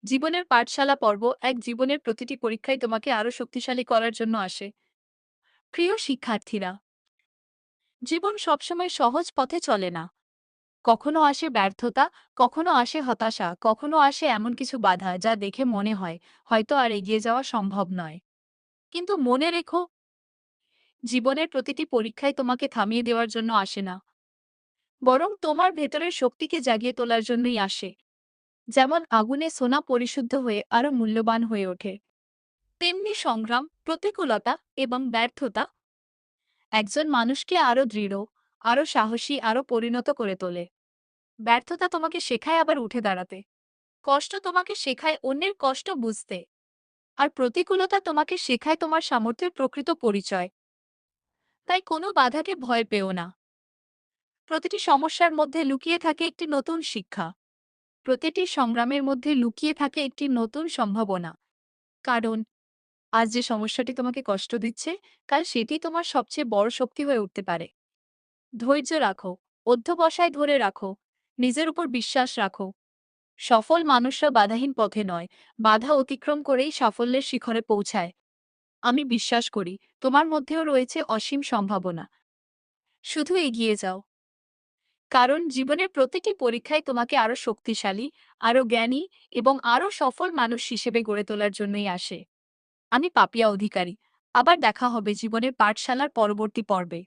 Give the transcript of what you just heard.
জীবনের পাঠশালা পর্ব এক জীবনের প্রতিটি পরীক্ষায় তোমাকে আরো শক্তিশালী করার জন্য আসে। প্রিয় শিক্ষার্থীরা, জীবন সবসময় সহজ পথে চলে না। কখনো আসে ব্যর্থতা, কখনো আসে হতাশা, কখনো আসে এমন কিছু বাধা যা দেখে মনে হয় হয়তো আর এগিয়ে যাওয়া সম্ভব নয়। কিন্তু মনে রেখো, জীবনের প্রতিটি পরীক্ষায় তোমাকে থামিয়ে দেওয়ার জন্য আসে না, বরং তোমার ভেতরের শক্তিকে জাগিয়ে তোলার জন্যই আসে। যেমন আগুনে সোনা পরিশুদ্ধ হয়ে আরো মূল্যবান হয়ে ওঠে, তেমনি সংগ্রাম, প্রতিকূলতা এবং ব্যর্থতা একজন মানুষকে আরো দৃঢ়, আরো সাহসী, আরো পরিণত করে তোলে। ব্যর্থতা তোমাকে শেখায় আবার উঠে দাঁড়াতে। কষ্ট তোমাকে শেখায় অন্যের কষ্ট বুঝতে। আর প্রতিকূলতা তোমাকে শেখায় তোমার সামর্থ্যের প্রকৃত পরিচয়। তাই কোনো বাধাকে ভয় পেও না। প্রতিটি সমস্যার মধ্যে লুকিয়ে থাকে একটি নতুন শিক্ষা। প্রতিটি সংগ্রামের মধ্যে লুকিয়ে থাকে একটি নতুন সম্ভাবনা। কারণ আজ যে সমস্যাটি তোমাকে কষ্ট দিচ্ছে, কাল সেটি তোমার সবচেয়ে বড় শক্তি হয়ে উঠতে পারে। ধৈর্য রাখো, অধ্যবসায় ধরে রাখো, নিজের উপর বিশ্বাস রাখো। সফল মানুষরা বাধাহীন পথে নয়, বাধা অতিক্রম করেই সাফল্যের শিখরে পৌঁছায়। আমি বিশ্বাস করি তোমার মধ্যেও রয়েছে অসীম সম্ভাবনা। শুধু এগিয়ে যাও, কারণ জীবনের প্রতিটি পরীক্ষায় তোমাকে আরো শক্তিশালী, আরো জ্ঞানী এবং আরো সফল মানুষ হিসেবে গড়ে তোলার জন্যই আসে। আমি পাপিয়া অধিকারী। আবার দেখা হবে জীবনের পাঠশালার পরবর্তী পর্বে।